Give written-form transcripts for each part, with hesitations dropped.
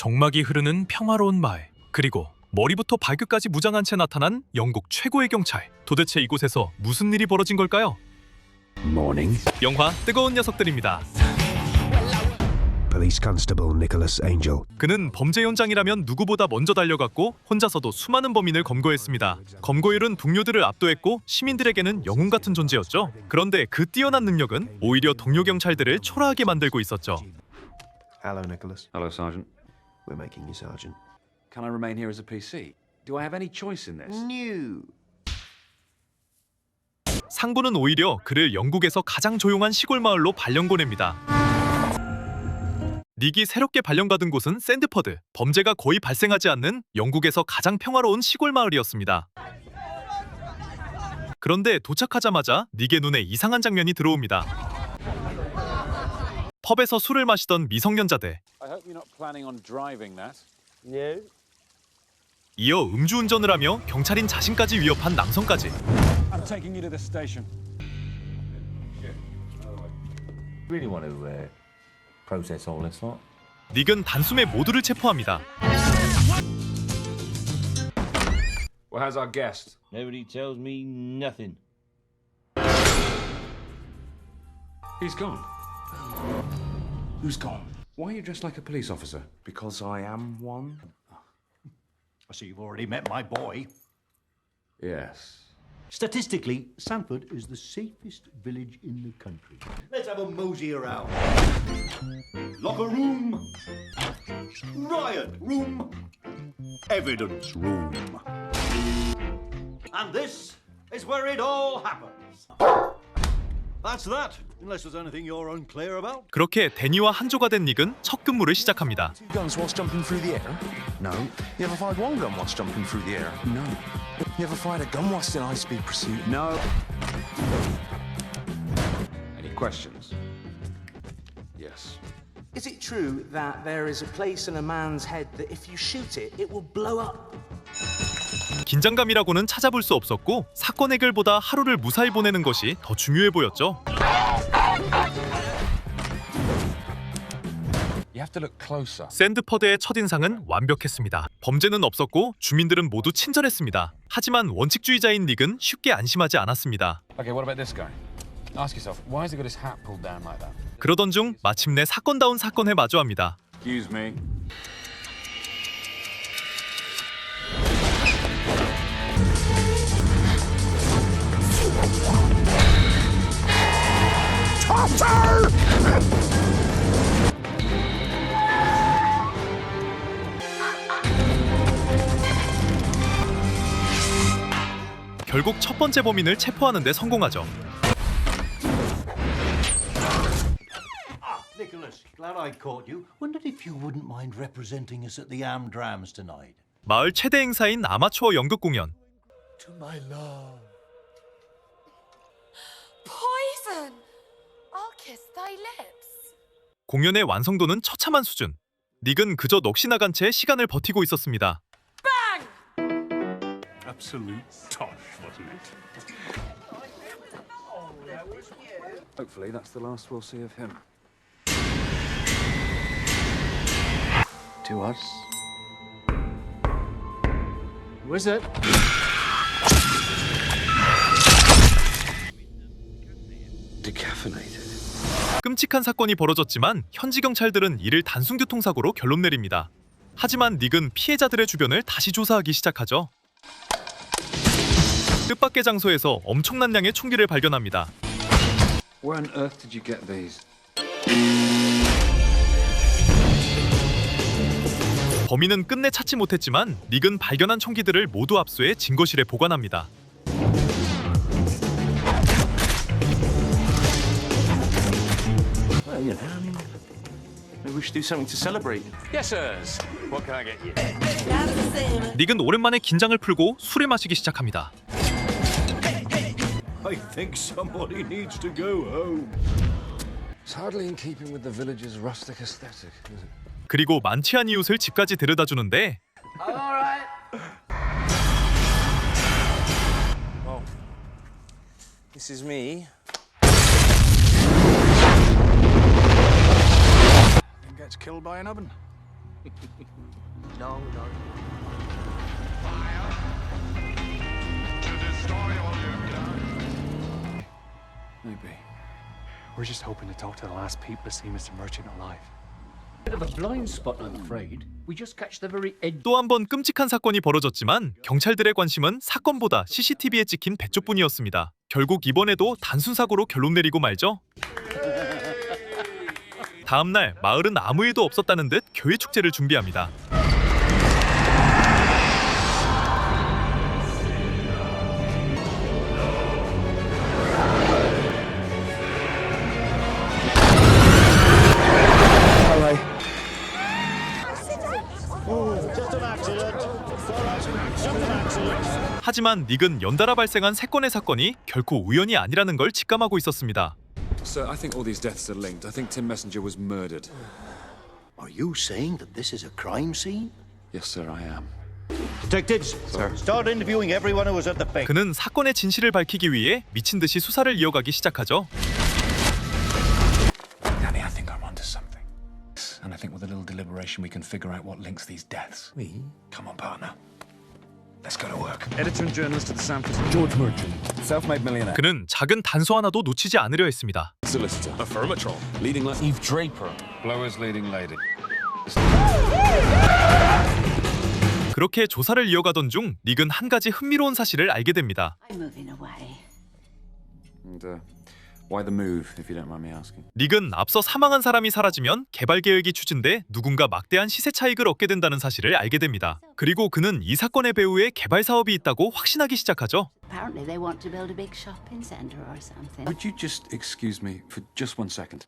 정막이 흐르는 평화로운 마을, 그리고 머리부터 발끝까지 무장한 채 나타난 영국 최고의 경찰. 도대체 이곳에서 무슨 일이 벌어진 걸까요? Morning. 영화 뜨거운 녀석들입니다. Police Constable Nicholas Angel. 그는 범죄 현장이라면 누구보다 먼저 달려갔고 혼자서도 수많은 범인을 검거했습니다. 검거율은 동료들을 압도했고 시민들에게는 영웅 같은 존재였죠. 그런데 그 뛰어난 능력은 오히려 동료 경찰들을 초라하게 만들고 있었죠. Hello, Nicholas. Hello, Sergeant. We're making you Sergeant. Can I remain here as a PC? Do I have any choice in this? New. 상부는 오히려 그를 영국에서 가장 조용한 시골 마을로 발령 보냅니다. 닉이 새롭게 발령받은 곳은 샌드퍼드, 범죄가 거의 발생하지 않는 영국에서 가장 평화로운 시골 마을이었습니다. 그런데 도착하자마자 닉의 눈에 이상한 장면이 들어옵니다. 펍에서 술을 마시던 미성년자들, I hope you're not planning on driving that. 이어 음주운전을 하며 경찰인 자신까지 위협한 남성까지. I'm taking you to the station. Really want to process all this lot? 닉은 단숨에 모두를 체포합니다. Well, how's our guest? Nobody tells me nothing. He's gone. Who's gone? Why are you dressed like a police officer? Because I am one. I see you've already met my boy. Yes. Statistically, Sanford is the safest village in the country. Let's have a mosey around. Locker room, riot room, evidence room. And this is where it all happens. That's that, unless there's anything you're unclear about. 그렇게 데니와 한조가 된 닉은 첫 근무를 시작합니다. Two guns whilst jumping through the air? No. You ever fired one gun whilst jumping through the air? No. You ever fired a gun whilst in high-speed pursuit? No. Any questions? Yes. Is it true that there is a place in a man's head that if you shoot it, it will blow up? 긴장감이라고는 찾아볼 수 없었고 사건 해결보다 하루를 무사히 보내는 것이 더 중요해 보였죠. You have to look closer. 샌드퍼드의 첫인상은 완벽했습니다. 범죄는 없었고 주민들은 모두 친절했습니다. 하지만 원칙주의자인 닉은 쉽게 안심하지 않았습니다. Okay, what about this guy? Ask yourself, why has he got his hat pulled down like that? 그러던 중 마침내 사건다운 사건에 마주합니다. Excuse me. 결국 첫 번째 범인을 체포하는 데 성공하죠. Nicholas, glad I caught you. Wondered if you wouldn't mind representing us at the Amdrams tonight. 마을 최대 행사인 아마추어 연극 공연. To my love. Poison! I'll kiss thy lips. 공연의 완성도는 처참한 수준. 닉은 그저 넋이 나간 채 시간을 버티고 있었습니다. Absolute tosh, wasn't it? Hopefully that's the last we'll see of him. To us. Who is it? Decaffeinated. 끔찍한 사건이 벌어졌지만 현지 경찰들은 이를 단순 교통사고로 결론 내립니다. 하지만 닉은 피해자들의 주변을 다시 조사하기 시작하죠. 뜻밖의 장소에서 엄청난 양의 총기를 발견합니다. Where on earth did you get these? 범인은 끝내 찾지 못했지만 닉은 발견한 총기들을 모두 압수해 증거실에 보관합니다. Well, you know, I mean, maybe we should do something to celebrate. Yes, sirs. What can I get you? 닉은 오랜만에 긴장을 풀고 술을 마시기 시작합니다. I think somebody needs to go home. It's hardly in keeping with the village's rustic aesthetic, is it? 그리고 만취한 이웃을 집까지 데려다 주는데 This is me. And gets killed by an oven. No, no. Maybe. We're just hoping to talk to the last people to see Mr. Merchant alive. Bit of a blind spot, I'm afraid. We just catch the very edge. 또 한 번 끔찍한 사건이 벌어졌지만 경찰들의 관심은 사건보다 CCTV에 찍힌 배쪽뿐이었습니다. 결국 이번에도 단순 사고로 결론 내리고 말죠. 다음 날 마을은 아무 일도 없었다는 듯 교회 축제를 준비합니다. 하지만 닉은 연달아 발생한 3건의 사건이 결코 우연이 아니라는 걸 직감하고 있었습니다. Sir, I think all these deaths are linked. I think Tim Messenger was murdered. Are you saying that this is a crime scene? Yes, sir, I am. Detectives, start interviewing everyone who was at the bank. 그는 사건의 진실을 밝히기 위해 미친 듯이 수사를 이어가기 시작하죠. Danny, I think I'm onto something. And I think with a little deliberation we can figure out what links these deaths. Come on, partner. Let's go to work. Editor and journalist at the Sanford. George Merchant, self-made millionaire. 그는 작은 단서 하나도 놓치지 않으려 했습니다. Solicitor. Affirmatron. Leading left. Eve Draper. Blowers leading lady. 그렇게 조사를 이어가던 중 닉은 한 가지 흥미로운 사실을 알게 됩니다. I'm moving away. And why the move, if you don't mind me asking? 닉은 앞서 사망한 사람이 사라지면 개발 계획이 추진돼 누군가 막대한 시세 차익을 얻게 된다는 사실을 알게 됩니다. 그리고 그는 이 사건의 배후에 개발 사업이 있다고 확신하기 시작하죠. Apparently they want to build a big shopping center or something. Would you just excuse me for just 1 second?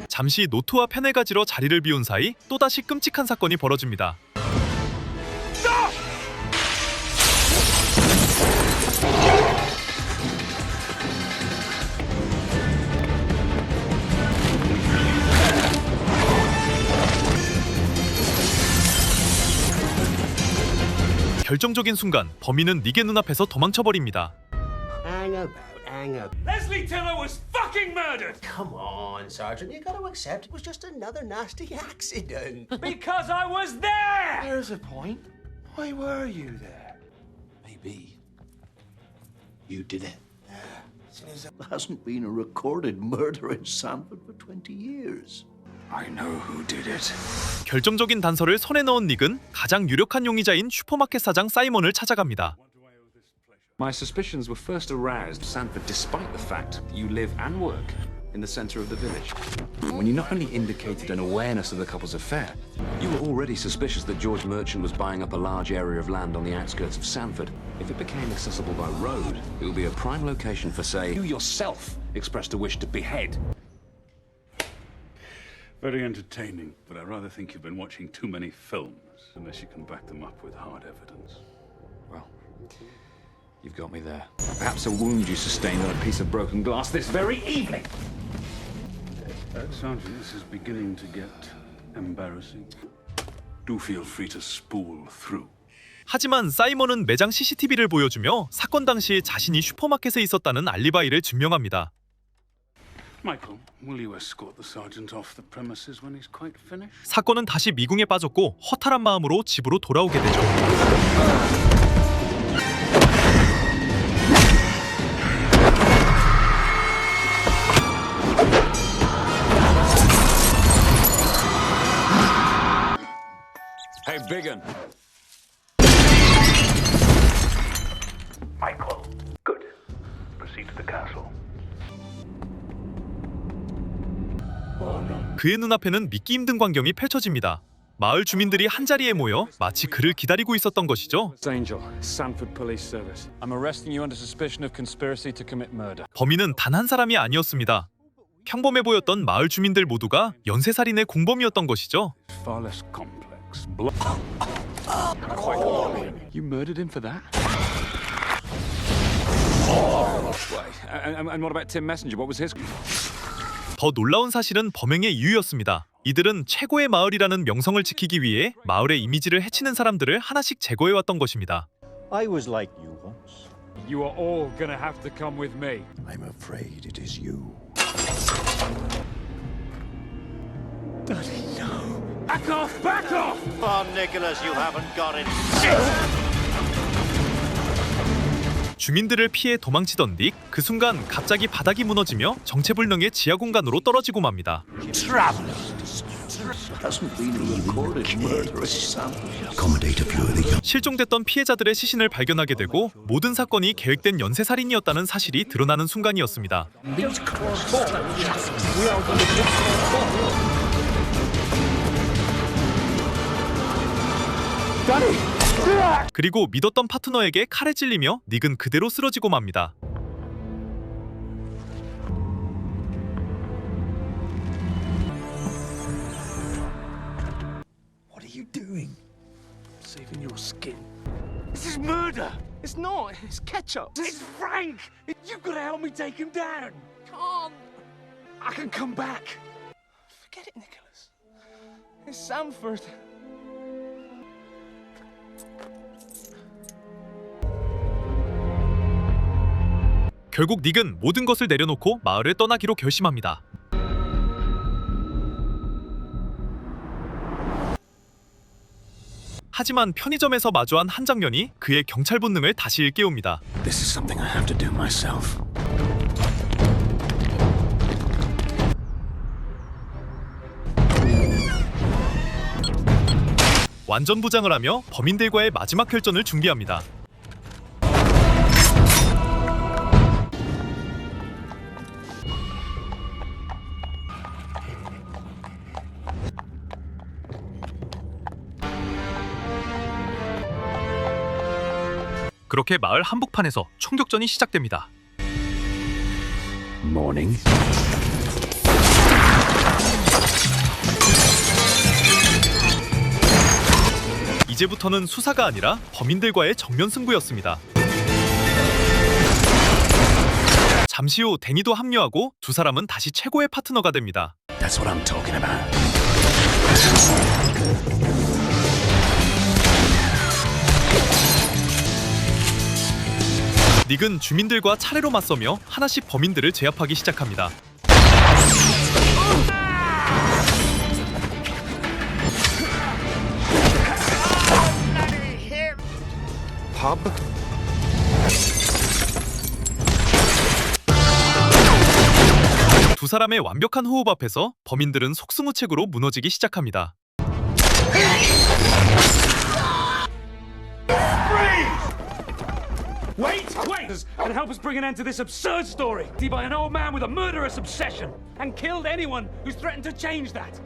잠시 노트와 펜을 가지러 자리를 비운 사이 또다시 끔찍한 사건이 벌어집니다. 결정적인 순간 범인은 닉의 눈앞에서 도망쳐버립니다. Hang up. Leslie Tiller was fucking murdered! Come on, Sergeant. You got to accept it was just another nasty accident. Because I was there! There's a point. Why were you there? Maybe you did it. There hasn't been a recorded murder in Sanford for 20 years. I know who did it. 결정적인 단서를 손에 넣은 닉은 가장 유력한 용의자인 슈퍼마켓 사장 사이먼을 찾아갑니다. My suspicions were first aroused, Sanford, despite the fact that you live and work in the center of the village. When you not only indicated an awareness of the couple's affair, you were already suspicious that George Merchant was buying up a large area of land on the outskirts of Sanford. If it became accessible by road, it would be a prime location for, say, you yourself expressed a wish to behead. Very entertaining, but I rather think you've been watching too many films, unless you can back them up with hard evidence. Well, you've got me there. Perhaps a wound you sustained on a piece of broken glass this very evening. Sergeant, this is beginning to get embarrassing. Do feel free to spool through. 하지만 사이먼은 매장 CCTV를 보여주며 사건 당시 자신이 슈퍼마켓에 있었다는 알리바이를 증명합니다. Michael, will you escort the sergeant off the premises when he's quite finished? 사건은 다시 미궁에 빠졌고 허탈한 마음으로 집으로 돌아오게 되죠. Hey, Biggin. Michael, good. Proceed to the castle. 그의 눈앞에는 믿기 힘든 광경이 펼쳐집니다. 마을 주민들이 한자리에 모여 마치 그를 기다리고 있었던 것이죠. Angel, Sanford Police Service. I'm arresting you under suspicion of conspiracy to commit murder. 범인은 단 한 사람이 아니었습니다. 평범해 보였던 마을 주민들 모두가 연쇄살인의 공범이었던 것이죠. Far less complex. You murdered him for that? And what about Tim Messenger? What was his? 더 놀라운 사실은 범행의 이유였습니다. 이들은 최고의 마을이라는 명성을 지키기 위해 마을의 이미지를 해치는 사람들을 하나씩 제거해왔던 것입니다. I was like you once. You are all gonna have to come with me. I'm afraid it is you. Back off! Back off! Oh, Nicholas, you haven't got it. 주민들을 피해 도망치던 닉, 그 순간 갑자기 바닥이 무너지며 정체불명의 지하 공간으로 떨어지고 맙니다. Accommodate a few of the 실종됐던 피해자들의 시신을 발견하게 되고 모든 사건이 계획된 연쇄살인이었다는 사실이 드러나는 순간이었습니다. 그리고 믿었던 파트너에게 칼에 찔리며 닉은 그대로 쓰러지고 맙니다. What are you doing? Saving your skin. This is murder! It's not. It's ketchup. It's Frank! You've got to help me take him down. Can't. I can come back. Forget it, Nicholas. It's Sanford. 결국 닉은 모든 것을 내려놓고 마을을 떠나기로 결심합니다. 하지만 편의점에서 마주한 한 장면이 그의 경찰 본능을 다시 일깨웁니다. This is something I have to do myself. 완전 부장을 하며 범인들과의 마지막 혈전을 준비합니다. 그렇게 마을 한복판에서 총격전이 시작됩니다. Morning. 이제부터는 수사가 아니라 범인들과의 정면 승부였습니다. 잠시 후 데니도 합류하고 두 사람은 다시 최고의 파트너가 됩니다. That's what I'm talking about. 닉은 주민들과 차례로 맞서며 하나씩 범인들을 제압하기 시작합니다. pub. 두 사람의 완벽한 호흡 앞에서 범인들은 속수무책으로 무너지기 시작합니다. Wait! And help us bring an end to this absurd story. By an old man with a murderous obsession and killed anyone who's threatened to change that.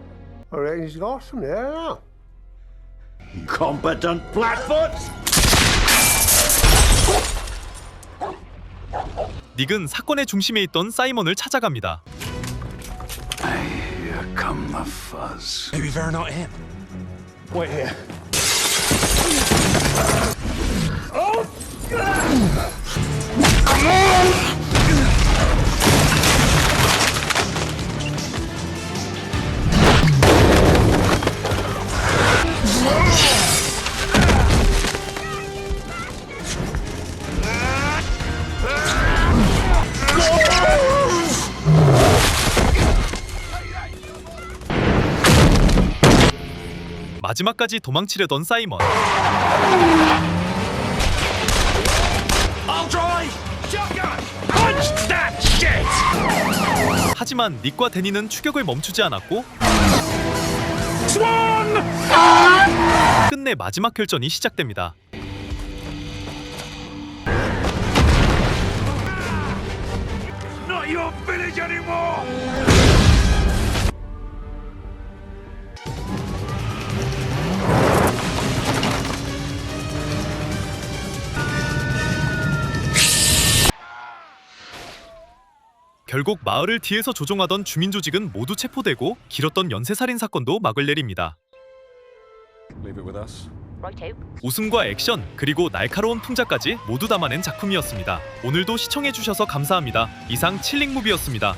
I reckon he's got some there now. Competent flatfoot! 닉은 사건의 중심에 있던 사이먼을 찾아갑니다. Here come the fuzz. Maybe they're not him. Wait here. 마지막까지 도망치려던 사이먼. I'll drive! Shotgun! Punch that shit! 하지만 닉과 데니는 추격을 멈추지 않았고 Swan! 끝내 마지막 혈전이 시작됩니다. Not your village anymore! 결국 마을을 뒤에서 조종하던 주민 조직은 모두 체포되고 길었던 연쇄살인 사건도 막을 내립니다. Leave it with us. 웃음과 액션 그리고 날카로운 풍자까지 모두 담아낸 작품이었습니다. 오늘도 시청해주셔서 감사합니다. 이상 칠링무비였습니다.